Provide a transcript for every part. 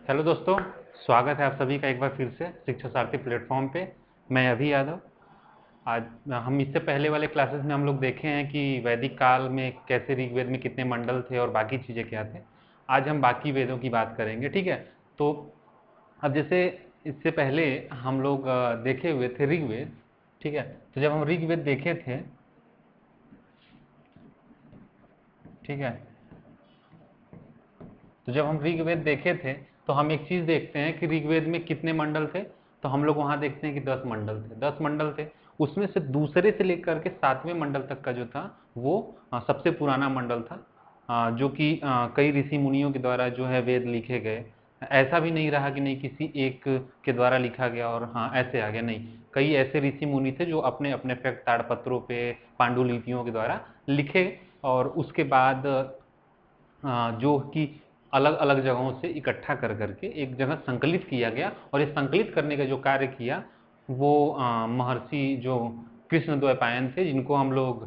Hello दोस्तों, स्वागत है आप सभी का एक बार फिर से शिक्षा सारथी प्लेटफॉर्म पे। मैं अभी यादव। आज हम इससे पहले वाले क्लासेस में हम लोग देखे हैं कि वैदिक काल में कैसे ऋग्वेद में कितने मंडल थे और बाकी चीज़ें क्या थे। आज हम बाकी वेदों की बात करेंगे, ठीक है। तो अब जैसे इससे पहले हम लोग देखे हुए थे ऋग्वेद, ठीक है। तो जब हम ऋग्वेद देखे थे, ठीक है, तो जब हम ऋग्वेद देखे थे तो हम एक चीज़ देखते हैं कि ऋग्वेद में कितने मंडल थे। तो हम लोग वहाँ देखते हैं कि 10 मंडल थे, 10 मंडल थे। उसमें से दूसरे से लेकर के 7वें मंडल तक का जो था वो सबसे पुराना मंडल था, जो कि कई ऋषि मुनियों के द्वारा जो है वेद लिखे गए। ऐसा भी नहीं रहा कि नहीं किसी एक के द्वारा लिखा गया और हाँ ऐसे आ गया, नहीं। कई ऐसे ऋषि मुनि थे जो अपने अपने ताड़पत्रों पे पांडुलिपियों के द्वारा लिखे और उसके बाद जो कि अलग अलग जगहों से इकट्ठा कर करके एक जगह संकलित किया गया। और ये संकलित करने का जो कार्य किया वो महर्षि जो कृष्ण द्वैपायन थे, जिनको हम लोग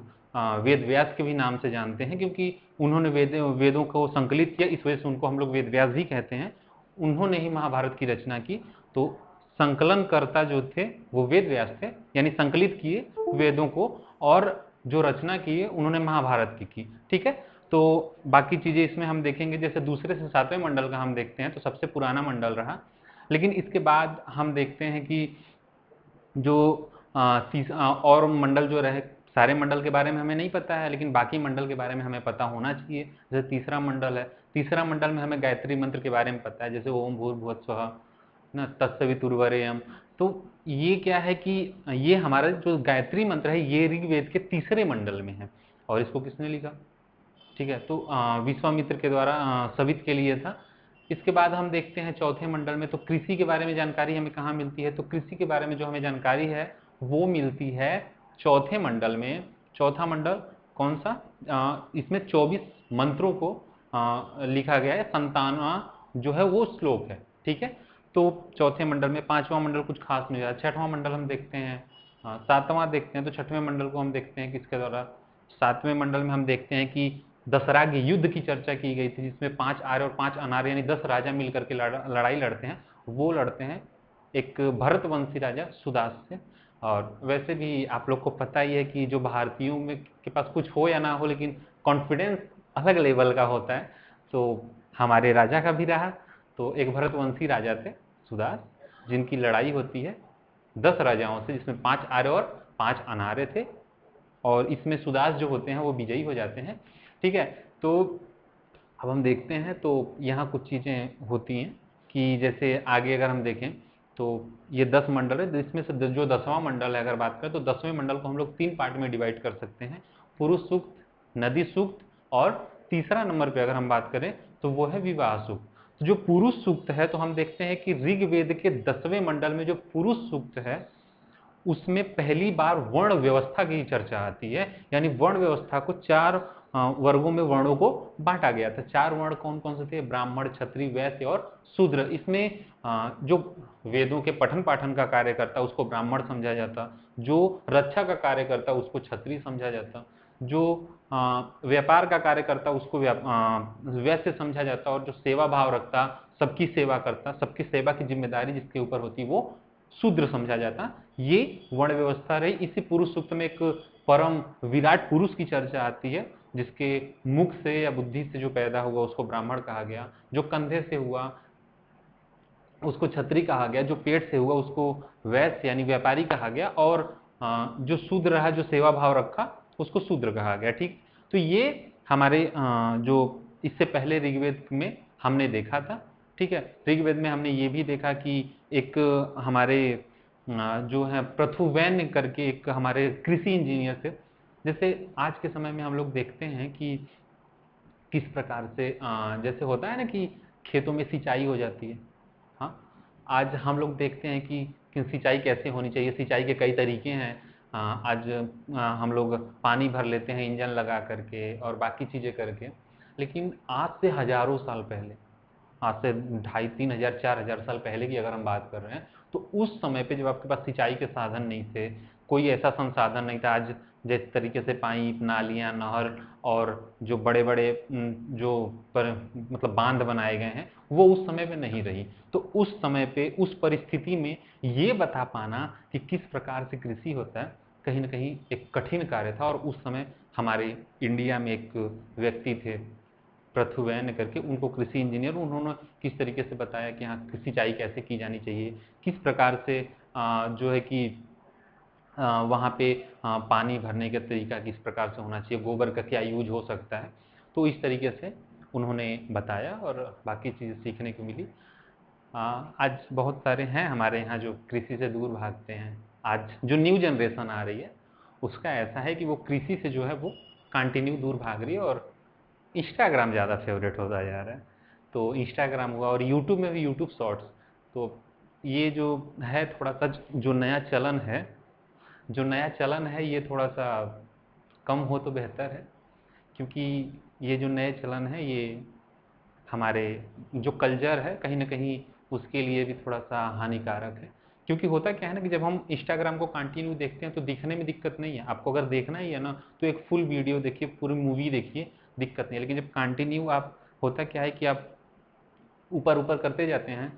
वेद व्यास के भी नाम से जानते हैं, क्योंकि उन्होंने वेदों को संकलित किया, इस वजह से उनको हम लोग वेद व्यास भी कहते हैं। उन्होंने ही महाभारत की रचना की। तो संकलनकर्ता जो थे वो वेद व्यास थे, यानी संकलित किए वेदों को, और जो रचना की है उन्होंने महाभारत की, ठीक है। तो बाकी चीज़ें इसमें हम देखेंगे, जैसे दूसरे से 7वें मंडल का हम देखते हैं तो सबसे पुराना मंडल रहा। लेकिन इसके बाद हम देखते हैं कि जो और मंडल जो रहे, सारे मंडल के बारे में हमें नहीं पता है, लेकिन बाकी मंडल के बारे में हमें पता होना चाहिए। जैसे तीसरा मंडल है, तीसरा मंडल में हमें गायत्री मंत्र के बारे में पता है, जैसे ओम भूर्भुवस्सुवः ना तत्सवितुर्वरेण्यम। तो ये क्या है कि ये हमारा जो गायत्री मंत्र है ये ऋग्वेद के तीसरे मंडल में है। और इसको किसने लिखा, ठीक है, तो विश्वामित्र के द्वारा सवित के लिए था। इसके बाद हम देखते हैं चौथे मंडल में, तो कृषि के बारे में जानकारी हमें कहाँ मिलती है, तो कृषि के बारे में जो हमें जानकारी है वो मिलती है चौथे मंडल में। चौथा मंडल कौन सा, इसमें 24 मंत्रों को लिखा गया है, 57वां जो है वो श्लोक है, ठीक है। तो चौथे मंडल में पांचवा मंडल कुछ खास नहीं रहा। छठवां मंडल हम देखते हैं, सातवां देखते हैं, तो छठवें मंडल को हम देखते हैं किसके द्वारा। सातवें मंडल में हम देखते हैं कि दशराग युद्ध की चर्चा की गई थी, जिसमें 5 आर्य और 5 अनार्य यानी 10 राजा मिलकर के लड़ाई लड़ते हैं। वो लड़ते हैं एक भरतवंशी राजा सुदास से। और वैसे भी आप लोग को पता ही है कि जो भारतीयों में के पास कुछ हो या ना हो, लेकिन कॉन्फिडेंस अलग लेवल का होता है। तो हमारे राजा का भी रहा। तो एक भरतवंशी राजा थे सुदास, जिनकी लड़ाई होती है 10 राजाओं से, जिसमें 5 आर्य और 5 अनार्य थे। और इसमें सुदास जो होते हैं वो विजयी हो जाते हैं, ठीक है। तो अब हम देखते हैं तो यहाँ कुछ चीज़ें होती हैं कि जैसे आगे अगर हम देखें तो ये 10 मंडल है, इसमें से जो 10वां मंडल है अगर बात करें तो 10वें मंडल को हम लोग 3 पार्ट में डिवाइड कर सकते हैं, पुरुष सूक्त, नदी सूक्त, और तीसरा नंबर पे अगर हम बात करें तो वो है विवाह सूक्त। तो जो पुरुष सूक्त है, तो हम देखते हैं कि ऋग्वेद के 10वें मंडल में जो पुरुष सूक्त है उसमें पहली बार वर्ण व्यवस्था की चर्चा आती है। यानी वर्ण व्यवस्था को 4 वर्गों में वर्णों को बांटा गया था। 4 वर्ण कौन कौन से थे, ब्राह्मण, क्षत्रिय, वैश्य और शूद्र। इसमें जो वेदों के पठन पाठन का कार्य करता उसको ब्राह्मण समझा जाता, जो रक्षा का कार्य करता उसको क्षत्रिय समझा जाता, जो व्यापार का कार्य करता उसको वैश्य समझा जाता, और जो सेवा भाव रखता, सबकी सेवा करता, सबकी सेवा की जिम्मेदारी जिसके ऊपर होती वो शूद्र समझा जाता। ये वर्ण व्यवस्था रही। इसी पुरुष सूक्त में एक परम विराट पुरुष की चर्चा आती है, जिसके मुख से या बुद्धि से जो पैदा हुआ उसको ब्राह्मण कहा गया, जो कंधे से हुआ उसको क्षत्रिय कहा गया, जो पेट से हुआ उसको वैश्य यानी व्यापारी कहा गया, और जो शूद्र रहा, जो सेवा भाव रखा, उसको शूद्र कहा गया, ठीक। तो ये हमारे जो इससे पहले ऋग्वेद में हमने देखा था, ठीक है। ऋग्वेद में हमने ये भी देखा कि एक हमारे जो है पृथुवैन्य करके एक हमारे कृषि इंजीनियर थे। जैसे आज के समय में हम लोग देखते हैं कि किस प्रकार से जैसे होता है ना कि खेतों में सिंचाई हो जाती है। हाँ, आज हम लोग देखते हैं कि सिंचाई कैसे होनी चाहिए। सिंचाई के कई तरीके हैं। आज हम लोग पानी भर लेते हैं इंजन लगा करके और बाकी चीज़ें करके। लेकिन आज से हजारों साल पहले, आज से 2500, 3000, 4000 साल पहले की अगर हम बात कर रहे हैं, तो उस समय पे जब आपके पास सिंचाई के साधन नहीं थे, कोई ऐसा संसाधन नहीं था। आज जिस तरीके से पाइप, नालियां, नहर और जो बड़े बड़े जो मतलब बांध बनाए गए हैं वो उस समय पे नहीं रही। तो उस समय पे उस परिस्थिति में ये बता पाना कि किस प्रकार से कृषि होता है कहीं ना कहीं एक कठिन कार्य था। और उस समय हमारे इंडिया में एक व्यक्ति थे पृथ्वीवैन करके, उनको कृषि इंजीनियर, उन्होंने किस तरीके से बताया कि हाँ सिंचाई कैसे की जानी चाहिए, किस प्रकार से जो है कि वहाँ पे पानी भरने का तरीका किस प्रकार से होना चाहिए, गोबर का क्या यूज हो सकता है। तो इस तरीके से उन्होंने बताया और बाकी चीज़ें सीखने को मिली। आज बहुत सारे हैं हमारे यहाँ जो कृषि से दूर भागते हैं। आज जो न्यू जनरेशन आ रही है उसका ऐसा है कि वो कृषि से जो है वो कंटिन्यू दूर भाग रही है और इंस्टाग्राम ज़्यादा फेवरेट होता जा रहा है। तो इंस्टाग्राम हुआ और यूट्यूब में भी यूट्यूब शॉर्ट्स। तो ये जो है थोड़ा सा जो नया चलन है ये थोड़ा सा कम हो तो बेहतर है, क्योंकि ये जो नए चलन है ये हमारे जो कल्चर है कहीं ना कहीं उसके लिए भी थोड़ा सा हानिकारक है। क्योंकि होता क्या है ना कि जब हम इंस्टाग्राम को कंटिन्यू देखते हैं तो दिखने में दिक्कत नहीं है, आपको अगर देखना ही है ना तो एक फुल वीडियो देखिए, पूरी मूवी देखिए, दिक्कत नहीं है। लेकिन जब कंटिन्यू आप, होता क्या है कि आप ऊपर ऊपर करते जाते हैं,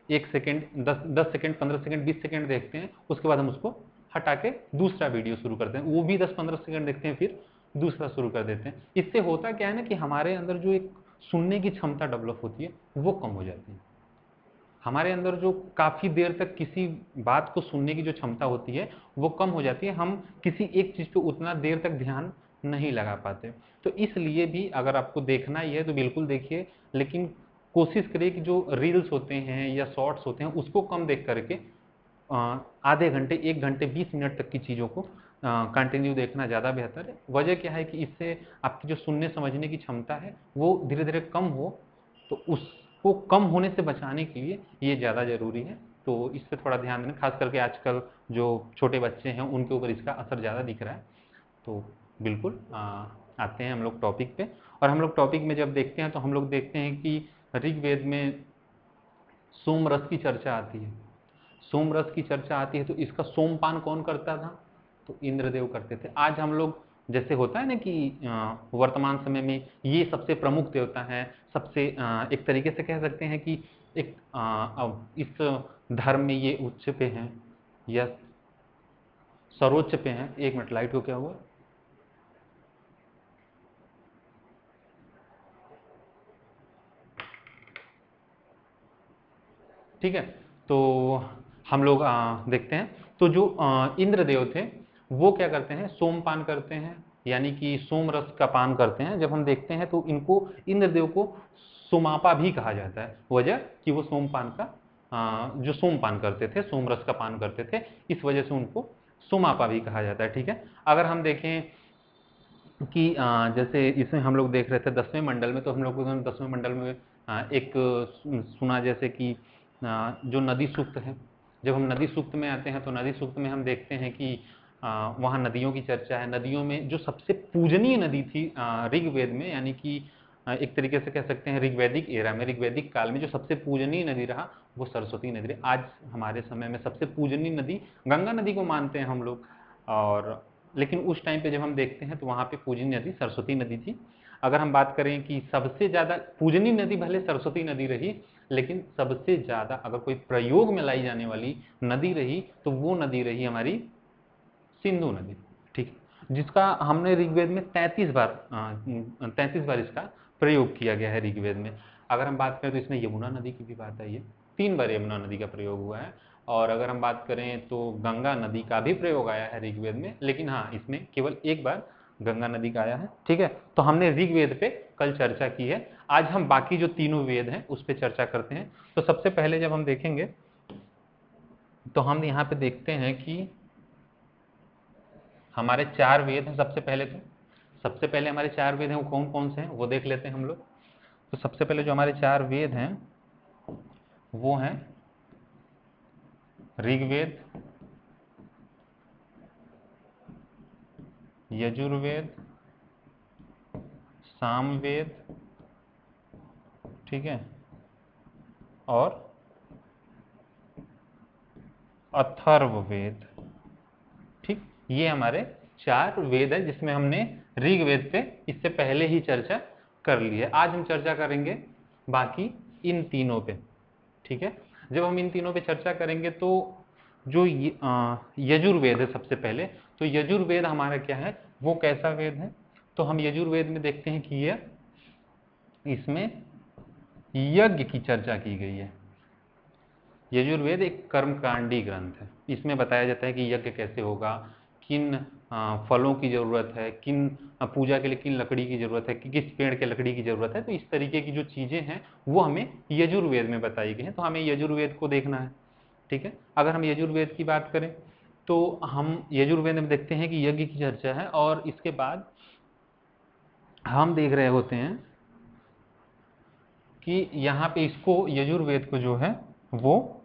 1 सेकेंड, 10 10 सेकेंड, 15 सेकेंड, 20 सेकेंड देखते हैं, उसके बाद हम उसको हटा के दूसरा वीडियो शुरू करते हैं, वो भी 10 15 सेकेंड देखते हैं, फिर दूसरा शुरू कर देते हैं। इससे होता क्या है ना कि हमारे अंदर जो एक सुनने की क्षमता डेवलप होती है वो कम हो जाती है। हमारे अंदर जो काफ़ी देर तक किसी बात को सुनने की जो क्षमता होती है वो कम हो जाती है, हम किसी एक चीज़ पे उतना देर तक ध्यान नहीं लगा पाते। तो इसलिए भी अगर आपको देखना ही है तो बिल्कुल देखिए, लेकिन कोशिश करिए कि जो रील्स होते हैं या शॉर्ट्स होते हैं उसको कम देख करके आधे घंटे, 1 घंटे, 20 मिनट तक की चीज़ों को कंटिन्यू देखना ज़्यादा बेहतर है। वजह क्या है कि इससे आपकी जो सुनने समझने की क्षमता है वो धीरे धीरे कम हो, तो उसको कम होने से बचाने के लिए ये ज़्यादा ज़रूरी है। तो इस पे थोड़ा ध्यान देना, खास करके आजकल जो छोटे बच्चे हैं उनके ऊपर इसका असर ज़्यादा दिख रहा है। तो बिल्कुल आते हैं हम लोग टॉपिक पे। और हम लोग टॉपिक में जब देखते हैं तो हम लोग देखते हैं कि ऋग्वेद में सोम रस की चर्चा आती है। सोम रस की चर्चा आती है तो इसका सोमपान कौन करता था? तो इंद्रदेव करते थे। आज हम लोग, जैसे होता है ना कि वर्तमान समय में ये सबसे प्रमुख देवता है, सबसे एक तरीके से कह सकते हैं कि एक अब इस धर्म में ये उच्च पे हैं या सर्वोच्च पे हैं। 1 मिनट, लाइट को क्या हुआ? ठीक है। तो हम लोग देखते हैं तो जो इंद्रदेव थे वो क्या करते हैं, सोमपान करते हैं, यानी कि सोम रस का पान करते हैं। जब हम देखते हैं तो इनको, इंद्रदेव को सोमापा भी कहा जाता है। वजह कि वो सोमपान का जो सोमपान करते थे, सोम रस का पान करते थे, इस वजह से उनको सोमापा भी कहा जाता है। ठीक है। अगर हम देखें कि जैसे इसमें हम लोग देख रहे थे 10वें मंडल में, तो हम लोग को 10वें मंडल में एक सुना जैसे कि जो नदी सूक्त है। जब हम नदी सूक्त में आते हैं तो नदी सूक्त में हम देखते हैं कि वहाँ नदियों की चर्चा है। नदियों में जो सबसे पूजनीय नदी थी ऋग्वेद में, यानी कि एक तरीके से कह सकते हैं ऋग्वैदिक एरा में, ऋग्वैदिक काल में जो सबसे पूजनीय नदी रहा वो सरस्वती नदी रही। आज हमारे समय में सबसे पूजनीय नदी गंगा नदी को मानते हैं हम लोग। और लेकिन उस टाइम पे जब हम देखते हैं तो वहाँ पे पूजनीय नदी सरस्वती नदी थी। अगर हम बात करें कि सबसे ज़्यादा पूजनीय नदी भले सरस्वती नदी रही, लेकिन सबसे ज़्यादा अगर कोई प्रयोग में लाई जाने वाली नदी रही तो वो नदी रही हमारी सिंधु नदी। ठीक है, जिसका हमने ऋग्वेद में 33 बार इसका प्रयोग किया गया है ऋग्वेद में। अगर हम बात करें तो इसमें यमुना नदी की भी बात आई है, 3 बार यमुना नदी का प्रयोग हुआ है। और अगर हम बात करें तो गंगा नदी का भी प्रयोग आया है ऋग्वेद में, लेकिन हाँ इसमें केवल 1 बार गंगा नदी का आया है। ठीक है। तो हमने ऋग्वेद पे कल चर्चा की है, आज हम बाकी जो तीनों वेद हैं उस पर चर्चा करते हैं। तो सबसे पहले जब हम देखेंगे तो हम यहाँ पे देखते हैं कि हमारे 4 वेद हैं। सबसे पहले हमारे 4 वेद हैं वो कौन कौन से हैं वो देख लेते हैं हम लोग। तो सबसे पहले जो हमारे 4 वेद हैं वो हैं ऋग्वेद, यजुर्वेद, सामवेद, ठीक है, और अथर्ववेद। ठीक, ये हमारे 4 वेद है जिसमें हमने ऋग्वेद पे इससे पहले ही चर्चा कर ली है। आज हम चर्चा करेंगे बाकी इन तीनों पे, ठीक है। जब हम इन तीनों पे चर्चा करेंगे तो जो यजुर्वेद है सबसे पहले, तो यजुर्वेद हमारा क्या है, वो कैसा वेद है, तो हम यजुर्वेद में देखते हैं कि ये इसमें यज्ञ की चर्चा की गई है। यजुर्वेद एक कर्मकांडी ग्रंथ है। इसमें बताया जाता है कि यज्ञ कैसे होगा, किन फलों की जरूरत है, किन पूजा के लिए किन लकड़ी की जरूरत है, कि किस पेड़ के लकड़ी की जरूरत है। तो इस तरीके की जो चीजें हैं वो हमें यजुर्वेद में बताई गई हैं, तो हमें यजुर्वेद को देखना है, ठीक है। अगर हम यजुर्वेद की बात करें तो हम यजुर्वेद में देखते हैं कि यज्ञ की चर्चा है, और इसके बाद हम देख रहे होते हैं कि यहाँ पे इसको यजुर्वेद को जो है वो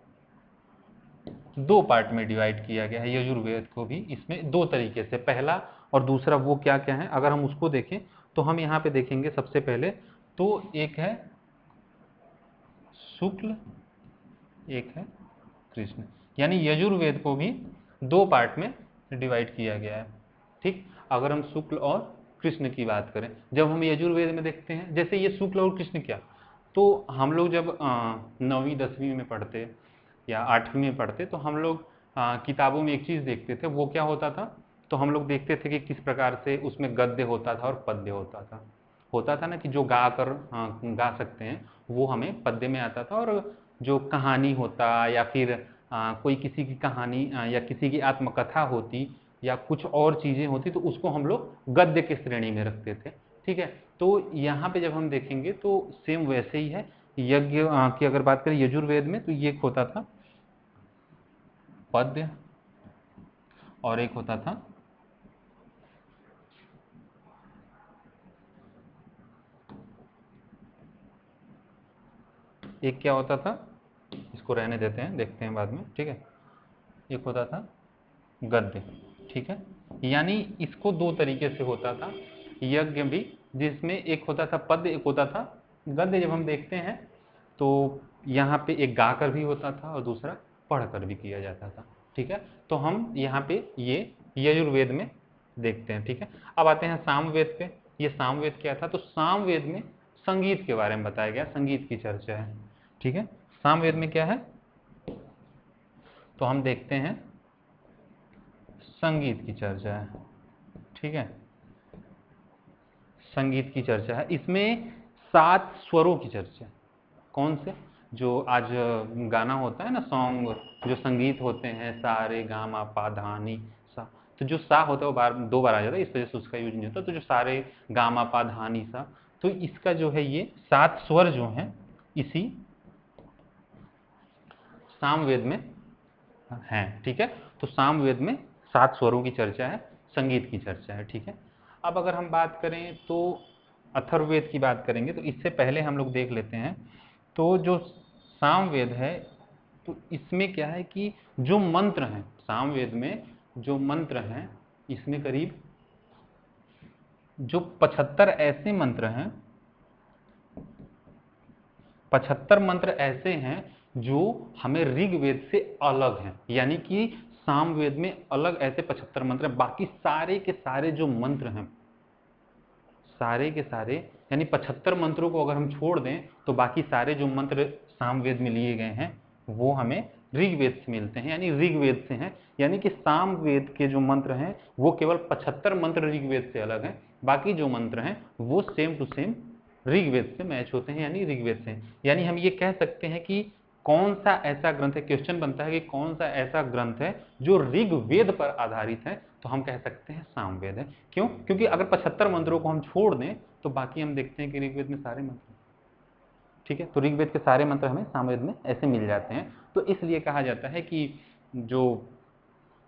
2 पार्ट में डिवाइड किया गया है। यजुर्वेद को भी इसमें 2 तरीके से, पहला और दूसरा वो क्या क्या है, अगर हम उसको देखें तो हम यहाँ पे देखेंगे सबसे पहले तो एक है शुक्ल, एक है कृष्ण, यानी यजुर्वेद को भी 2 पार्ट में डिवाइड किया गया है, ठीक। अगर हम शुक्ल और कृष्ण की बात करें, जब हम यजुर्वेद में देखते हैं, जैसे ये शुक्ल और कृष्ण क्या, तो हम लोग जब 9वीं 10वीं में पढ़ते या 8वीं में पढ़ते तो हम लोग किताबों में एक चीज़ देखते थे, वो क्या होता था, तो हम लोग देखते थे कि किस प्रकार से उसमें गद्य होता था और पद्य होता था ना, कि जो गा कर गा सकते हैं वो हमें पद्य में आता था, और जो कहानी होता या फिर कोई किसी की कहानी या किसी की आत्मकथा होती या कुछ और चीज़ें होती तो उसको हम लोग गद्य की श्रेणी में रखते थे, ठीक है। तो यहाँ पे जब हम देखेंगे तो सेम वैसे ही है। यज्ञ की अगर बात करें यजुर्वेद में तो ये होता था पद्य और एक होता था एक क्या होता था, इसको रहने देते हैं, देखते हैं बाद में, ठीक है। एक होता था गद्य, ठीक है। यानी इसको 2 तरीके से होता था यज्ञ भी, जिसमें एक होता था पद्य, एक होता था गद्य। जब हम देखते हैं तो यहाँ पे एक गाकर भी होता था और दूसरा पढ़कर भी किया जाता था, ठीक है। तो हम यहाँ पे ये यजुर्वेद में देखते हैं, ठीक है। अब आते हैं सामवेद पे। ये सामवेद क्या था, तो सामवेद में संगीत के बारे में बताया गया, संगीत की चर्चा है, ठीक है। सामवेद में क्या है, तो हम देखते हैं संगीत की चर्चा है, ठीक है। संगीत की चर्चा है, इसमें 7 स्वरों की चर्चा है। कौन से, जो आज गाना होता है ना, सॉन्ग, जो संगीत होते हैं सा रे गा मा पा धा नी सा, तो जो सा होता है वो 2 बार आ जाता है, इस वजह से उसका यूज नहीं होता। तो जो सा रे गा मा पा धा नी सा, तो इसका जो है ये 7 स्वर जो हैं इसी सामवेद में हैं, ठीक है। तो सामवेद में 7 स्वरों की चर्चा है, संगीत की चर्चा है, ठीक है। अब अगर हम बात करें तो अथर्ववेद की बात करेंगे, तो इससे पहले हम लोग देख लेते हैं तो जो सामवेद है तो इसमें क्या है कि जो मंत्र हैं सामवेद में, जो मंत्र हैं इसमें करीब जो 75 ऐसे मंत्र हैं, 75 मंत्र ऐसे हैं जो हमें ऋग्वेद से अलग हैं, यानी कि सामवेद में अलग ऐसे 75 मंत्र हैं। बाकी सारे के सारे जो मंत्र हैं, सारे के सारे, यानी 75 मंत्रों को अगर हम छोड़ दें तो बाकी सारे जो मंत्र सामवेद में लिए गए हैं वो हमें ऋग्वेद से मिलते हैं, यानी ऋग्वेद से हैं। यानी कि सामवेद के जो मंत्र हैं वो केवल 75 मंत्र ऋग्वेद से अलग हैं, बाकी जो मंत्र हैं वो सेम टू सेम ऋग्वेद से मैच होते हैं, यानी ऋग्वेद से। यानी हम ये कह सकते हैं कि कौन सा ऐसा ग्रंथ है, क्वेश्चन बनता है कि कौन सा ऐसा ग्रंथ है जो ऋग्वेद पर आधारित है, तो हम कह सकते हैं सामवेद है। क्यों, क्योंकि अगर 75 मंत्रों को हम छोड़ दें तो बाकी हम देखते हैं कि ऋग्वेद में सारे मंत्र, ठीक है। तो ऋग्वेद के सारे मंत्र हमें सामवेद में ऐसे मिल जाते हैं, तो इसलिए कहा जाता है कि जो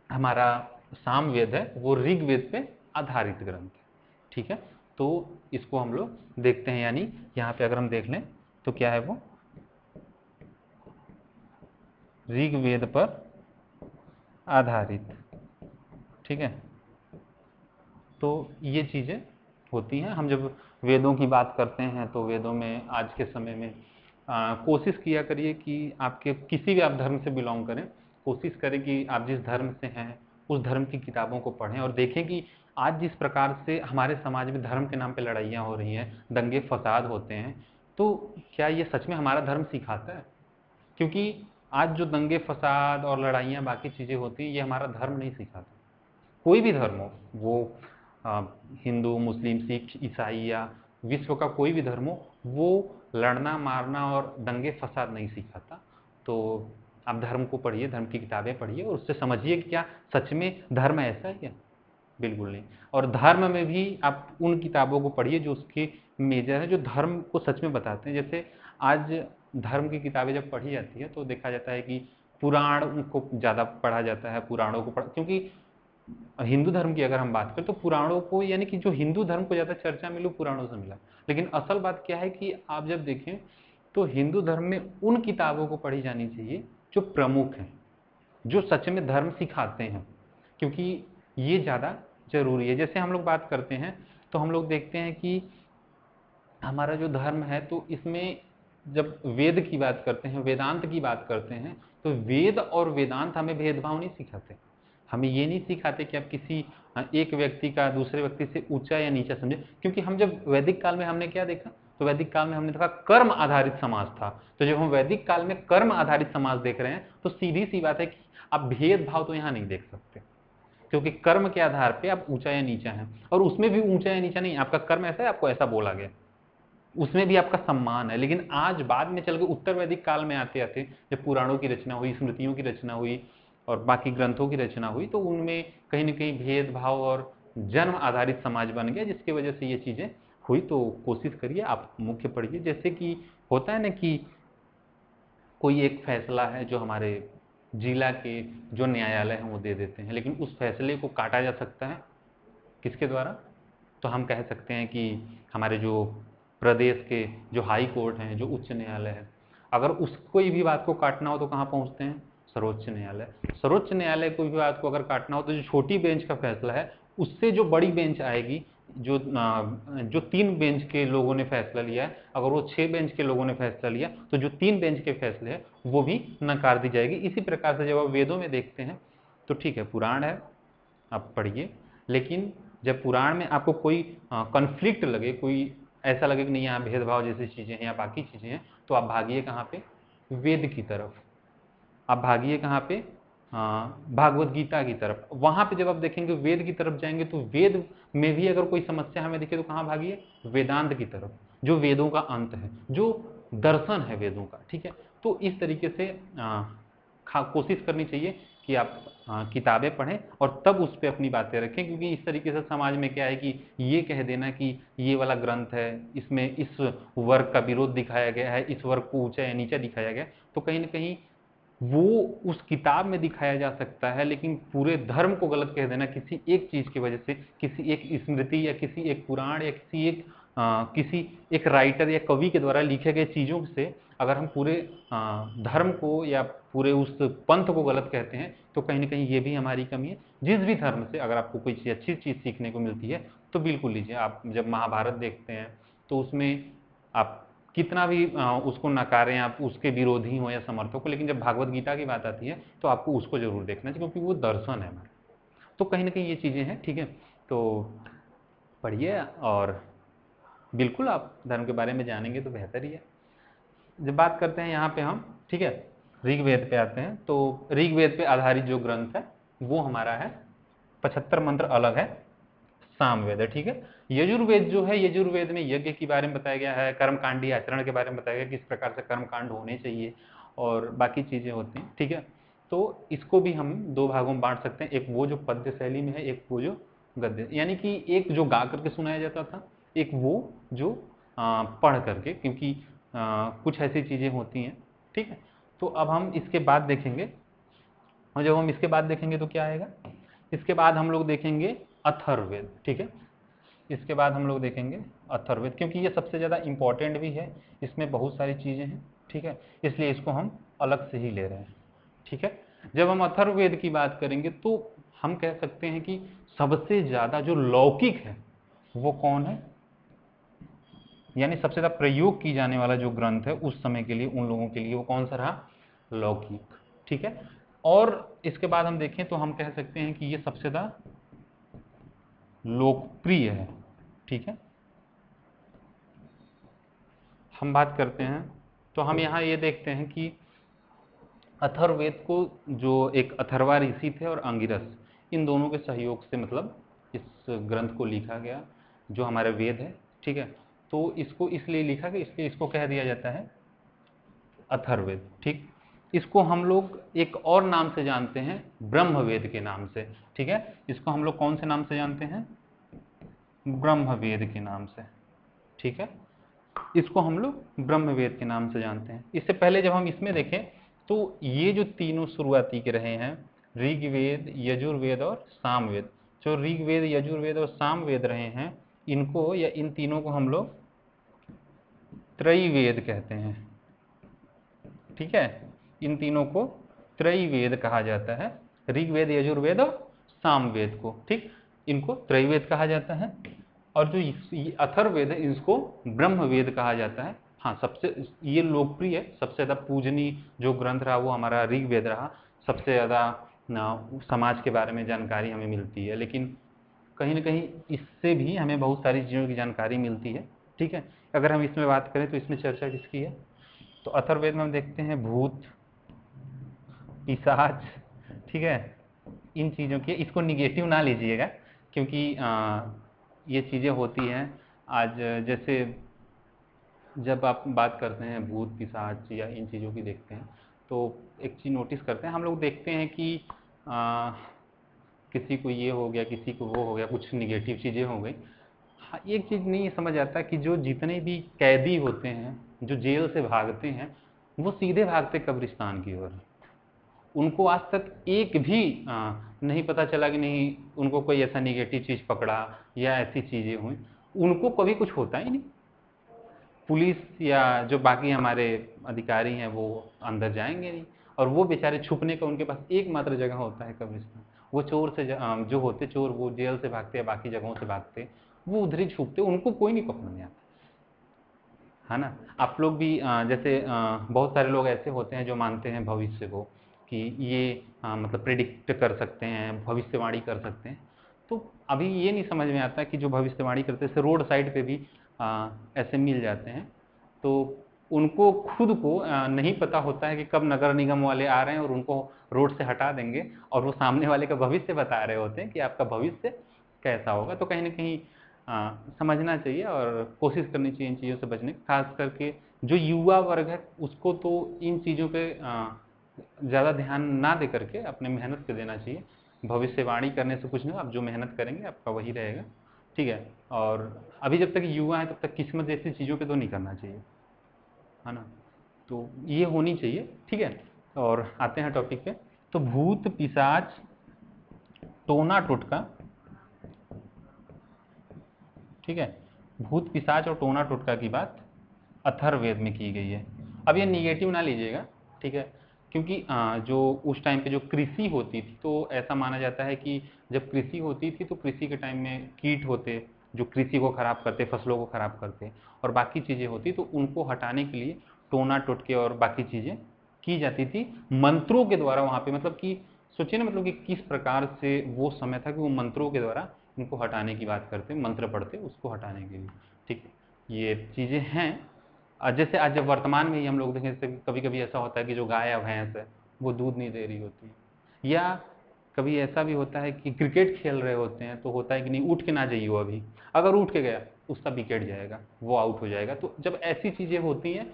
हमारा सामवेद है वो ऋग्वेद पे आधारित ग्रंथ है, ठीक है। तो इसको हम लोग देखते हैं, यानी यहाँ पे अगर हम देख लें तो क्या है वो ऋग्वेद पर आधारित, ठीक है। तो ये चीज़ें होती हैं। हम जब वेदों की बात करते हैं तो वेदों में आज के समय में कोशिश किया करिए कि आपके किसी भी आप धर्म से बिलोंग करें, कोशिश करें कि आप जिस धर्म से हैं उस धर्म की किताबों को पढ़ें और देखें कि आज जिस प्रकार से हमारे समाज में धर्म के नाम पे लड़ाइयाँ हो रही हैं, दंगे फसाद होते हैं, तो क्या ये सच में हमारा धर्म सिखाता है? क्योंकि आज जो दंगे फसाद और लड़ाइयाँ बाकी चीज़ें होती हैं, ये हमारा धर्म नहीं सिखाता। कोई भी धर्म हो, वो अ, हिंदू, मुस्लिम, सिख, ईसाई या विश्व का कोई भी धर्म हो, वो लड़ना मारना और दंगे फसाद नहीं सिखाता। तो आप धर्म को पढ़िए, धर्म की किताबें पढ़िए और उससे समझिए कि क्या सच में धर्म ऐसा है क्या? बिल्कुल नहीं। और धर्म में भी आप उन किताबों को पढ़िए जो उसके मेजर है, जो धर्म को सच में बताते हैं। जैसे आज धर्म की किताबें जब पढ़ी जाती है तो देखा जाता है कि पुराण को ज़्यादा पढ़ा जाता है, पुराणों को क्योंकि हिंदू धर्म की अगर हम बात करें तो पुराणों को, यानी कि जो हिंदू धर्म को ज़्यादा चर्चा मिली पुराणों से मिला। लेकिन असल बात क्या है कि आप जब देखें तो हिंदू धर्म में उन किताबों को पढ़ी जानी चाहिए जो प्रमुख हैं, जो सच में धर्म सिखाते हैं, क्योंकि ये ज़्यादा जरूरी है। जैसे हम लोग बात करते हैं तो हम लोग देखते हैं कि हमारा जो धर्म है तो इसमें जब वेद की बात करते हैं, वेदांत की बात करते हैं, तो वेद और वेदांत हमें भेदभाव नहीं सिखाते। हमें ये नहीं सिखाते कि आप किसी एक व्यक्ति का दूसरे व्यक्ति से ऊंचा या नीचा समझे, क्योंकि हम जब वैदिक काल में हमने क्या देखा, तो वैदिक काल में हमने देखा कर्म आधारित समाज था। तो जब हम वैदिक काल में कर्म आधारित समाज देख रहे हैं तो सीधी सी बात है कि आप भेदभाव तो यहाँ नहीं देख सकते, क्योंकि कर्म के आधार पे आप ऊंचा या नीचा है। और उसमें भी ऊंचा या नीचा नहीं, आपका कर्म ऐसा है, आपको ऐसा बोला गया, उसमें भी आपका सम्मान है। लेकिन आज बाद में चल के उत्तर वैदिक काल में आते आते जब पुराणों की रचना हुई, स्मृतियों की रचना हुई और बाकी ग्रंथों की रचना हुई, तो उनमें कहीं ना कहीं भेदभाव और जन्म आधारित समाज बन गया, जिसकी वजह से ये चीज़ें हुई। तो कोशिश करिए आप मुख्य पढ़िए। जैसे कि होता है ना कि कोई एक फैसला है जो हमारे जिला के जो न्यायालय हैं वो दे देते हैं, लेकिन उस फैसले को काटा जा सकता है किसके द्वारा? तो हम कह सकते हैं कि हमारे जो प्रदेश के जो हाई कोर्ट हैं, जो उच्च न्यायालय है, अगर उस कोई भी बात को काटना हो तो कहाँ पहुँचते हैं? सर्वोच्च न्यायालय। सर्वोच्च न्यायालय कोई भी बात को अगर काटना हो तो जो छोटी बेंच का फैसला है उससे जो बड़ी बेंच आएगी, जो 3 बेंच के लोगों ने फैसला लिया है, अगर वो 6 बेंच के लोगों ने फैसला लिया तो जो 3 बेंच के फैसले हैं वो भी नकार दी जाएगी। इसी प्रकार से जब आप वेदों में देखते हैं तो ठीक है, पुराण है, आप पढ़िए, लेकिन जब पुराण में आपको कोई कॉन्फ्लिक्ट लगे, कोई ऐसा लगे कि नहीं यहाँ भेदभाव जैसी चीज़ें हैं या बाकी चीज़ें हैं, तो आप भागिए कहाँ पे? वेद की तरफ। आप भागिए कहाँ पे? भागवत गीता की तरफ। वहाँ पे जब आप देखेंगे वेद की तरफ जाएंगे तो वेद में भी अगर कोई समस्या हमें दिखे तो कहाँ भागिए? वेदांत की तरफ, जो वेदों का अंत है, जो दर्शन है वेदों का। ठीक है, तो इस तरीके से कोशिश करनी चाहिए कि आप किताबें पढ़ें और तब उस पर अपनी बातें रखें, क्योंकि इस तरीके से समाज में क्या है कि ये कह देना कि ये वाला ग्रंथ है, इसमें इस वर्ग का विरोध दिखाया गया है, इस वर्ग को ऊंचा या नीचा दिखाया गया, तो कहीं ना कहीं वो उस किताब में दिखाया जा सकता है, लेकिन पूरे धर्म को गलत कह देना किसी एक चीज की वजह से, किसी एक स्मृति या किसी एक पुराण या किसी एक राइटर या कवि के द्वारा लिखे गए चीजों से अगर हम पूरे धर्म को या पूरे उस पंथ को गलत कहते हैं तो कहीं ना कहीं ये भी हमारी कमी है। जिस भी धर्म से अगर आपको कोई अच्छी चीज सीखने को मिलती है तो बिल्कुल लीजिए। आप जब महाभारत देखते हैं तो उसमें आप कितना भी उसको नकारें, आप उसके विरोधी हो या समर्थक हो, लेकिन जब भागवत गीता की बात आती है तो आपको उसको जरूर देखना चाहिए, क्योंकि वो दर्शन है हमारा। तो कहीं ना कहीं ये चीज़ें हैं। ठीक है, तो पढ़िए और बिल्कुल आप धर्म के बारे में जानेंगे तो बेहतर ही है। जब बात करते हैं यहाँ पे हम, ठीक है, ऋग्वेद पे आते हैं, तो ऋग्वेद पे आधारित जो ग्रंथ है वो हमारा है 75 मंत्र अलग है, सामवेद है। ठीक है, यजुर्वेद जो है, यजुर्वेद में यज्ञ के बारे में बताया गया है, कर्मकांडी आचरण के बारे में बताया गया किस प्रकार से कर्मकांड होने चाहिए और बाकी चीजें होती हैं। ठीक है, तो इसको भी हम 2 भागों में बांट सकते हैं, एक वो जो पद्य शैली में है, एक वो जो गद्य, यानी कि एक जो गा करके सुनाया जाता था, एक वो जो पढ़ करके, क्योंकि कुछ ऐसी चीजें होती हैं। ठीक है, तो अब हम इसके बाद देखेंगे, और जब हम इसके बाद देखेंगे तो क्या आएगा? इसके बाद हम लोग देखेंगे अथर्ववेद। ठीक है, इसके बाद हम लोग देखेंगे अथर्ववेद, क्योंकि ये सबसे ज़्यादा इम्पोर्टेंट भी है, इसमें बहुत सारी चीज़ें हैं। ठीक है, इसलिए इसको हम अलग से ही ले रहे हैं। ठीक है, जब हम अथर्ववेद की बात करेंगे तो हम कह सकते हैं कि सबसे ज़्यादा जो लौकिक है वो कौन है, यानी सबसे ज़्यादा प्रयोग की जाने वाला जो ग्रंथ है उस समय के लिए, उन लोगों के लिए वो कौन सा रहा? लौकिक। ठीक है, और इसके बाद हम देखें तो हम कह सकते हैं कि ये सबसे ज़्यादा लोकप्रिय है। ठीक है, हम बात करते हैं तो हम यहाँ ये देखते हैं कि अथर्ववेद को जो एक अथर्वा ऋषि थे और अंगिरस, इन दोनों के सहयोग से मतलब इस ग्रंथ को लिखा गया जो हमारा वेद है। ठीक है, तो इसको इसलिए लिखा गया, इसलिए इसको कह दिया जाता है अथर्ववेद। ठीक, इसको हम लोग एक और नाम से जानते हैं, ब्रह्मवेद के नाम से। ठीक है, इसको हम लोग कौन से नाम से जानते हैं? ब्रह्मवेद के नाम से। ठीक है, इसको हम लोग ब्रह्मवेद के नाम से जानते हैं। इससे पहले जब हम इसमें देखें तो ये जो तीनों शुरुआती के रहे हैं, ऋग्वेद, यजुर्वेद और सामवेद, जो ऋग्वेद, यजुर्वेद और सामवेद रहे हैं, इनको या इन तीनों को हम लोग त्रैवेद कहते हैं। ठीक है, इन तीनों को त्रैवेद कहा जाता है, ऋग्वेद, यजुर्वेद और सामवेद को। ठीक, इनको त्रैवेद कहा जाता है। और जो अथर्ववेद है इसको ब्रह्मवेद कहा जाता है। हाँ, सबसे ये लोकप्रिय, सबसे ज़्यादा पूजनीय जो ग्रंथ रहा वो हमारा ऋग्वेद रहा। सबसे ज़्यादा समाज के बारे में जानकारी हमें मिलती है, लेकिन कहीं ना कहीं इससे भी हमें बहुत सारी चीज़ों की जानकारी मिलती है। ठीक है, अगर हम इसमें बात करें तो इसमें चर्चा किसकी है? तो अथर्ववेद में हम देखते हैं भूत, पिशाच। ठीक है, इन चीज़ों की, इसको निगेटिव ना लीजिएगा, क्योंकि ये चीज़ें होती हैं। आज जैसे जब आप बात करते हैं भूत, पिशाच या इन चीज़ों की देखते हैं, तो एक चीज़ नोटिस करते हैं, हम लोग देखते हैं कि किसी को ये हो गया, किसी को वो हो गया, कुछ निगेटिव चीज़ें हो गई। हाँ, एक चीज़ नहीं समझ आता कि जो जितने भी कैदी होते हैं, जो जेल से भागते हैं, वो सीधे भागते कब्रिस्तान की ओर। उनको आज तक एक भी नहीं पता चला कि नहीं उनको कोई ऐसा निगेटिव चीज़ पकड़ा या ऐसी चीज़ें हुई। उनको कभी कुछ होता ही नहीं। पुलिस या जो बाकी हमारे अधिकारी हैं वो अंदर जाएंगे नहीं, और वो बेचारे छुपने का उनके पास एकमात्र जगह होता है कब्रिस्तान। वो चोर से जो होते चोर, वो जेल से भागते या बाकी जगहों से भागते, वो उधर ही छुपते, उनको कोई नहीं पकड़ने आता। है ना? आप लोग भी जैसे बहुत सारे लोग ऐसे होते हैं जो मानते हैं भविष्य को, कि ये मतलब प्रिडिक्ट कर सकते हैं, भविष्यवाणी कर सकते हैं। तो अभी ये नहीं समझ में आता कि जो भविष्यवाणी करते हैं, रोड साइड पे भी ऐसे मिल जाते हैं, तो उनको खुद को नहीं पता होता है कि कब नगर निगम वाले आ रहे हैं और उनको रोड से हटा देंगे, और वो सामने वाले का भविष्य बता रहे होते हैं कि आपका भविष्य कैसा होगा। तो कहीं ना कहीं समझना चाहिए और कोशिश करनी चाहिए इन चीज़ों से बचने, खास करके जो युवा वर्ग है उसको तो इन चीज़ों पे ज़्यादा ध्यान ना दे करके अपने मेहनत पे देना चाहिए। भविष्यवाणी करने से कुछ नहीं, आप जो मेहनत करेंगे आपका वही रहेगा। ठीक है, और अभी जब तक युवा है तब तक किस्मत जैसी चीज़ों पे तो नहीं करना चाहिए, है ना? तो ये होनी चाहिए। ठीक है, और आते हैं टॉपिक पे। तो भूत, पिशाच, टोना टोटका। ठीक है, भूत, पिशाच और टोना टोटका की बात अथर्ववेद में की गई है। अब ये निगेटिव ना लीजिएगा, ठीक है, क्योंकि जो उस टाइम पे जो कृषि होती थी, तो ऐसा माना जाता है कि जब कृषि होती थी तो कृषि के टाइम में कीट होते जो कृषि को खराब करते, फसलों को खराब करते, और बाकी चीज़ें होती, तो उनको हटाने के लिए टोना टोटके और बाकी चीज़ें की जाती थी मंत्रों के द्वारा वहाँ पे। मतलब कि सोचिए ना, मतलब कि किस प्रकार से वो समय था कि वो मंत्रों के द्वारा इनको हटाने की बात करते, मंत्र पढ़ते उसको हटाने के लिए। ठीक, ये चीज़ें हैं। जैसे आज जब वर्तमान में ही हम लोग देखें, जैसे कभी कभी ऐसा होता है कि जो गाय या भैंस है वो दूध नहीं दे रही होती है, या कभी ऐसा भी होता है कि क्रिकेट खेल रहे होते हैं तो होता है कि नहीं उठ के ना जाइए, अभी अगर उठ के गया उसका विकेट जाएगा, वो आउट हो जाएगा। तो जब ऐसी चीज़ें होती हैं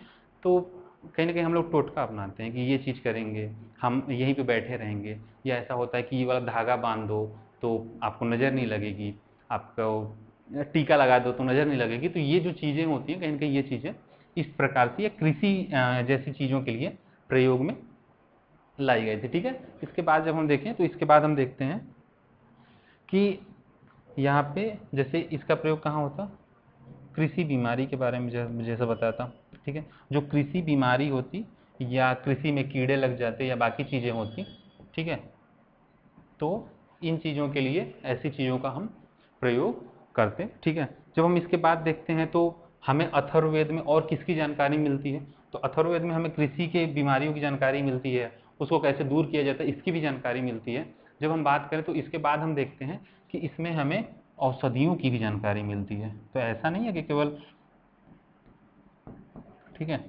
तो कहीं ना कहीं हम लोग टोटका अपनाते हैं कि ये चीज़ करेंगे, हम यहीं पे बैठे रहेंगे, या ऐसा होता है कि ये वाला धागा बांध दो तो आपको नज़र नहीं लगेगी, आपको टीका लगा दो तो नज़र नहीं लगेगी। तो ये जो चीज़ें होती हैं कहीं ना कहीं ये चीज़ें इस प्रकार से या कृषि जैसी चीज़ों के लिए प्रयोग में लाई गई थी। ठीक है, इसके बाद जब हम देखें तो इसके बाद हम देखते हैं कि यहाँ पे जैसे इसका प्रयोग कहाँ होता, कृषि बीमारी के बारे में जैसा बताता। ठीक है, जो कृषि बीमारी होती या कृषि में कीड़े लग जाते या बाकी चीज़ें होती, ठीक है, तो इन चीज़ों के लिए ऐसी चीज़ों का हम प्रयोग करते। ठीक है, जब हम इसके बाद देखते हैं तो हमें अथर्ववेद में और किसकी जानकारी मिलती है? तो अथर्ववेद में हमें कृषि के बीमारियों की जानकारी मिलती है, उसको कैसे दूर किया जाता है, इसकी भी जानकारी मिलती है। जब हम बात करें तो इसके बाद हम देखते हैं कि इसमें हमें औषधियों की भी जानकारी मिलती है। तो ऐसा नहीं है कि केवल, ठीक है,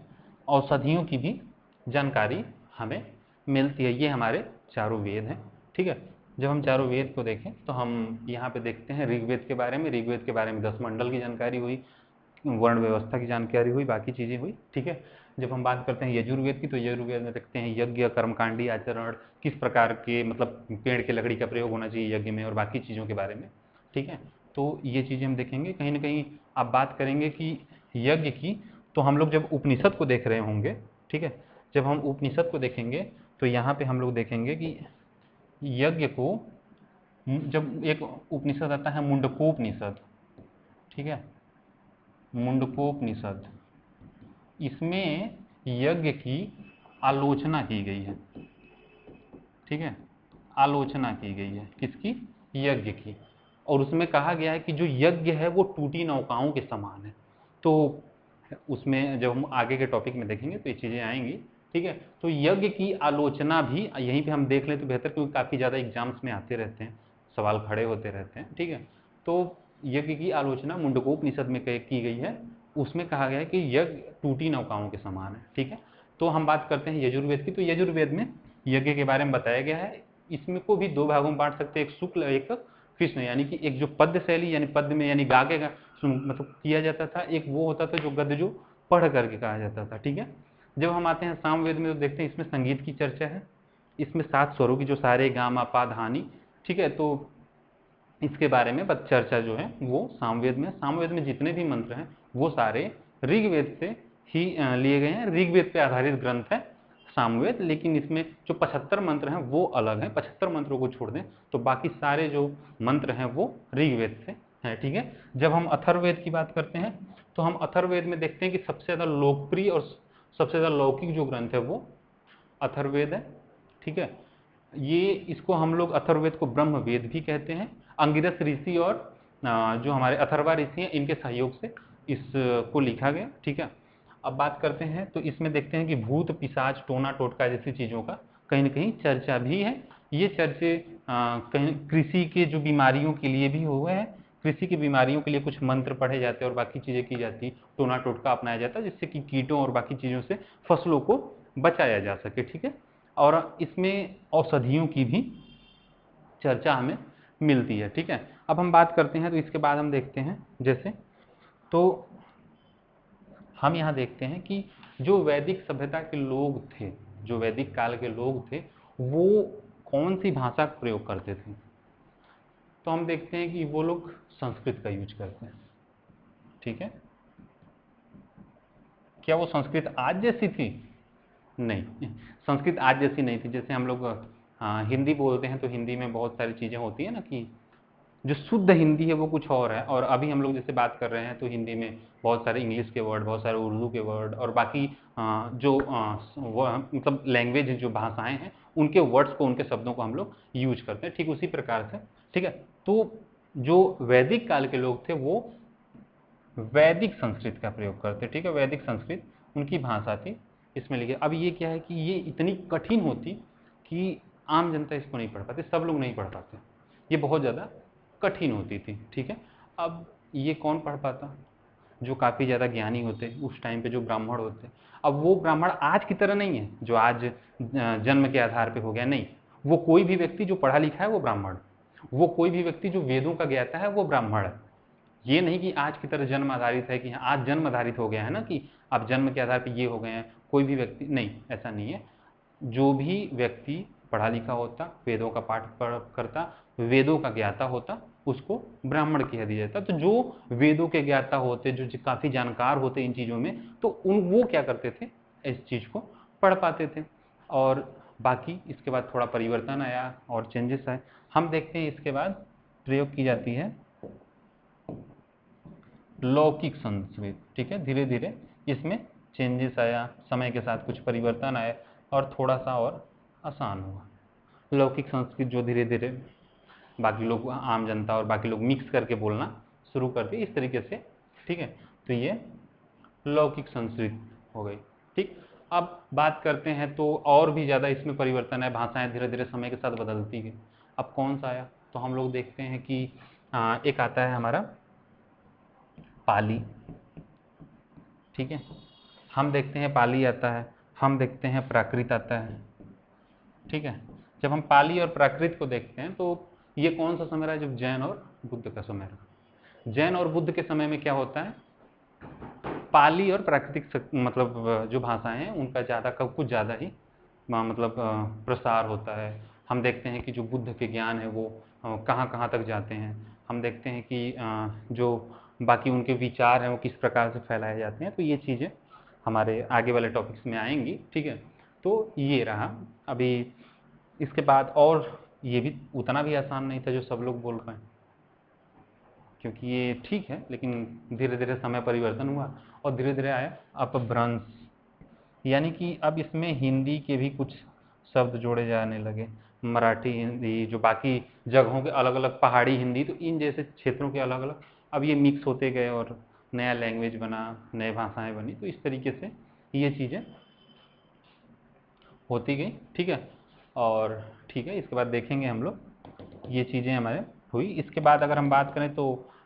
औषधियों की भी जानकारी हमें मिलती है। ये हमारे चारों वेद हैं, ठीक है। जब हम चारों वेद को देखें तो हम यहाँ पे देखते हैं ऋग्वेद के बारे में। ऋग्वेद के बारे में 10 मंडल की जानकारी हुई, वर्ण व्यवस्था की जानकारी हुई, बाकी चीज़ें हुई, ठीक है। जब हम बात करते हैं यजुर्वेद की, तो यजुर्वेद में देखते हैं यज्ञ, कर्मकांडी आचरण, किस प्रकार के मतलब पेड़ के लकड़ी का प्रयोग होना चाहिए यज्ञ में, और बाकी चीज़ों के बारे में, ठीक है। तो ये चीज़ें हम देखेंगे। कहीं ना कहीं आप बात करेंगे कि यज्ञ की, तो हम लोग जब उपनिषद को देख रहे होंगे, ठीक है, जब हम उपनिषद को देखेंगे तो यहाँ पे हम लोग देखेंगे कि यज्ञ को, जब एक उपनिषद आता है मुंडकोपनिषद, ठीक है, मुंडकोपनिषद, इसमें यज्ञ की आलोचना की गई है, ठीक है, आलोचना की गई है किसकी, यज्ञ की। और उसमें कहा गया है कि जो यज्ञ है वो टूटी नौकाओं के समान है। तो उसमें जब हम आगे के टॉपिक में देखेंगे तो ये चीज़ें आएंगी, ठीक है। तो यज्ञ की आलोचना भी यहीं पे हम देख लें तो बेहतर, क्योंकि काफ़ी ज़्यादा एग्जाम्स में आते रहते हैं, सवाल खड़े होते रहते हैं, ठीक है। तो यज्ञ की आलोचना मुंडकोपनिषद में की गई है। उसमें कहा गया है कि यज्ञ टूटी नौकाओं के समान है, ठीक है। तो हम बात करते हैं यजुर्वेद की। तो यजुर्वेद में यज्ञ के बारे में बताया गया है। इसमें को भी दो भागों में बांट सकते हैं, एक शुक्ल एक कृष्ण, यानी कि एक जो पद्य शैली यानी पद्य में यानी गा के मतलब किया जाता था, एक वो होता था जो गद्य जो पढ़ करके कहा जाता था, ठीक है। जब हम आते हैं सामवेद में तो देखते हैं इसमें संगीत की चर्चा है। इसमें 7 स्वरों की जो सारे गा मा पा धानी, ठीक है, तो इसके बारे में चर्चा जो है वो सामवेद में। सामवेद में जितने भी मंत्र हैं वो सारे ऋग्वेद से ही लिए गए हैं। ऋग्वेद पे आधारित ग्रंथ है सामवेद, लेकिन इसमें जो 75 मंत्र हैं वो अलग हैं। 75 मंत्रों को छोड़ दें तो बाकी सारे जो मंत्र हैं वो ऋग्वेद से हैं, ठीक है। जब हम अथर्ववेद की बात करते हैं तो हम अथर्ववेद में देखते हैं कि सबसे ज़्यादा लोकप्रिय और सबसे ज़्यादा लौकिक जो ग्रंथ है वो अथर्ववेद है, ठीक है। ये इसको हम लोग अथर्ववेद को ब्रह्म वेद भी कहते हैं। अंगिरस ऋषि और जो हमारे अथर्वा ऋषि हैं इनके सहयोग से इसको लिखा गया, ठीक है। अब बात करते हैं तो इसमें देखते हैं कि भूत पिशाच टोना टोटका जैसी चीज़ों का कहीं ना कहीं चर्चा भी है। ये चर्चे कहीं कृषि के जो बीमारियों के लिए भी हुए हैं। कृषि की बीमारियों के लिए कुछ मंत्र पढ़े जाते हैं और बाकी चीज़ें की जाती, टोना टोटका अपनाया जाता है जिससे कि कीटों और बाकी चीज़ों से फसलों को बचाया जा सके, ठीक है। और इसमें औषधियों की भी चर्चा हमें मिलती है, ठीक है। अब हम बात करते हैं तो इसके बाद हम देखते हैं जैसे, तो हम यहाँ देखते हैं कि जो वैदिक सभ्यता के लोग थे, जो वैदिक काल के लोग थे, वो कौन सी भाषा का प्रयोग करते थे। तो हम देखते हैं कि वो लोग संस्कृत का यूज करते हैं, ठीक है। क्या वो संस्कृत आज जैसी थी? नहीं, संस्कृत आज जैसी नहीं थी। जैसे हम लोग हिंदी बोलते हैं तो हिंदी में बहुत सारी चीज़ें होती है ना, कि जो शुद्ध हिंदी है वो कुछ और है, और अभी हम लोग जैसे बात कर रहे हैं तो हिंदी में बहुत सारे इंग्लिश के वर्ड, बहुत सारे उर्दू के वर्ड, और बाकी जो मतलब लैंग्वेज जो भाषाएं हैं उनके वर्ड्स को, उनके शब्दों को हम लोग यूज करते हैं, ठीक उसी प्रकार से, ठीक है। तो जो वैदिक काल के लोग थे वो वैदिक संस्कृत का प्रयोग करते, ठीक है। वैदिक संस्कृत उनकी भाषा थी, इसमें लिखे। अब ये क्या है कि ये इतनी कठिन होती कि आम जनता इसको नहीं पढ़ पाती, सब लोग नहीं पढ़ पाते, ये बहुत ज़्यादा कठिन होती थी, ठीक है। अब ये कौन पढ़ पाता? जो काफ़ी ज़्यादा ज्ञानी होते उस टाइम पे, जो ब्राह्मण होते। अब वो ब्राह्मण आज की तरह नहीं है जो आज जन्म के आधार पे हो गया, नहीं। वो कोई भी व्यक्ति जो पढ़ा लिखा है वो ब्राह्मण, वो कोई भी व्यक्ति जो वेदों का ज्ञाता है वो ब्राह्मण है। ये नहीं कि आज की तरह जन्म आधारित है कि आज जन्म आधारित हो गया है ना, कि आप जन्म के आधार पर ये हो गए हैं, कोई भी व्यक्ति नहीं, ऐसा नहीं है। जो भी व्यक्ति पढ़ा लिखा होता, वेदों का पाठ करता, वेदों का ज्ञाता होता, उसको ब्राह्मण कह दिया जाता। तो जो वेदों के ज्ञाता होते, जो काफ़ी जानकार होते इन चीज़ों में, तो वो क्या करते थे, इस चीज़ को पढ़ पाते थे। और बाकी इसके बाद थोड़ा परिवर्तन आया और चेंजेस आए। हम देखते हैं इसके बाद प्रयोग की जाती है लौकिक संस्कृत, ठीक है। धीरे धीरे इसमें चेंजेस आया, समय के साथ कुछ परिवर्तन आया और थोड़ा सा और आसान हुआ। लौकिक संस्कृत जो धीरे धीरे बाकी लोग, आम जनता और बाकी लोग मिक्स करके बोलना शुरू कर दिए इस तरीके से, ठीक है। तो ये लौकिक संस्कृत हो गई, ठीक। अब बात करते हैं तो और भी ज़्यादा इसमें परिवर्तन है, भाषाएं धीरे धीरे समय के साथ बदलती गई। अब कौन सा आया, तो हम लोग देखते हैं कि एक आता है हमारा पाली, ठीक है, हम देखते हैं पाली आता है, हम देखते हैं प्राकृत आता है, ठीक है। जब हम पाली और प्राकृत को देखते हैं तो ये कौन सा समय रहा है, जब जैन और बुद्ध का समय रहा। जैन और बुद्ध के समय में क्या होता है, पाली और प्राकृतिक मतलब जो भाषाएं हैं उनका ज़्यादा कुछ ज़्यादा ही मतलब प्रसार होता है। हम देखते हैं कि जो बुद्ध के ज्ञान है वो कहाँ कहाँ तक जाते हैं। हम देखते हैं कि जो बाकी उनके विचार हैं वो किस प्रकार से फैलाए जाते हैं। तो ये चीज़ें हमारे आगे वाले टॉपिक्स में आएंगी, ठीक है। तो ये रहा अभी। इसके बाद और ये भी उतना भी आसान नहीं था जो सब लोग बोल रहे हैं, क्योंकि ये ठीक है, लेकिन धीरे धीरे समय परिवर्तन हुआ और धीरे धीरे आया अपभ्रंश, यानी कि अब इसमें हिंदी के भी कुछ शब्द जोड़े जाने लगे। मराठी हिंदी, जो बाकी जगहों के अलग अलग, पहाड़ी हिंदी, तो इन जैसे क्षेत्रों के अलग अलग अब ये मिक्स होते गए और नया लैंग्वेज बना, नए भाषाएं बनी। तो इस तरीके से ये चीज़ें होती गई, ठीक है। और ठीक है, इसके बाद देखेंगे हम लोग ये चीज़ें हमारे हुई। इसके बाद अगर हम बात करें तो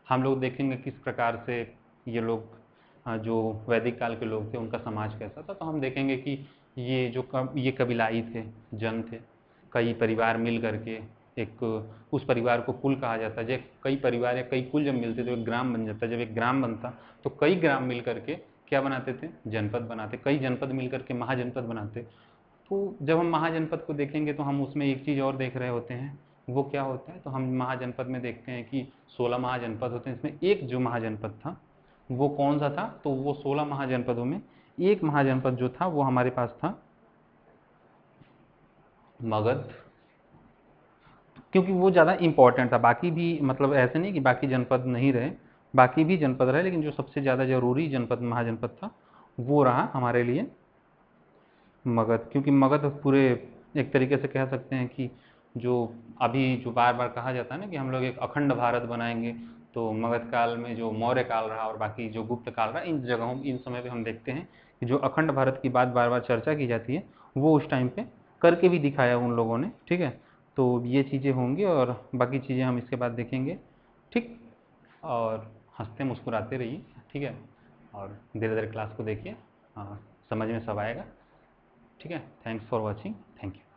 हम लोग देखेंगे किस प्रकार से ये लोग जो वैदिक काल के लोग थे उनका समाज कैसा था। तो हम देखेंगे कि ये जो ये कबीलाई थे, जन थे, कई परिवार मिल करके एक, उस परिवार को कुल कहा जाता है। जब कई परिवार या कई कुल जब मिलते तो एक ग्राम बन जाता है। जब एक ग्राम बनता तो कई ग्राम मिल करके क्या बनाते थे, जनपद बनाते। कई जनपद मिल करके महाजनपद बनाते। तो जब हम महाजनपद को देखेंगे तो हम उसमें एक चीज़ और देख रहे होते हैं, वो क्या होता है, तो हम महाजनपद में देखते हैं कि 16 महाजनपद होते हैं। इसमें एक जो महाजनपद था वो कौन सा था, तो वो 16 महाजनपदों में एक महाजनपद जो था वो हमारे पास था मगध, क्योंकि वो ज़्यादा इंपॉर्टेंट था। बाकी भी मतलब ऐसे नहीं कि बाकी जनपद नहीं रहे, बाकी भी जनपद रहे, लेकिन जो सबसे ज़्यादा जरूरी जनपद महाजनपद था वो रहा हमारे लिए मगध। क्योंकि मगध पूरे एक तरीके से कह सकते हैं कि जो अभी जो बार बार कहा जाता है ना कि हम लोग एक अखंड भारत बनाएंगे, तो मगध काल में जो मौर्य काल रहा और बाकी जो गुप्त काल रहा, इन जगहों इन समय पे हम देखते हैं कि जो अखंड भारत की बात बार बार चर्चा की जाती है वो उस टाइम पे करके भी दिखाया उन लोगों ने, ठीक है। तो ये चीज़ें होंगी और बाकी चीज़ें हम इसके बाद देखेंगे, ठीक। और हंसते मुस्कुराते रहिए, ठीक है, और धीरे धीरे क्लास को देखिए, हाँ, समझ में सब आएगा, ठीक है। Thanks for watching, thank you.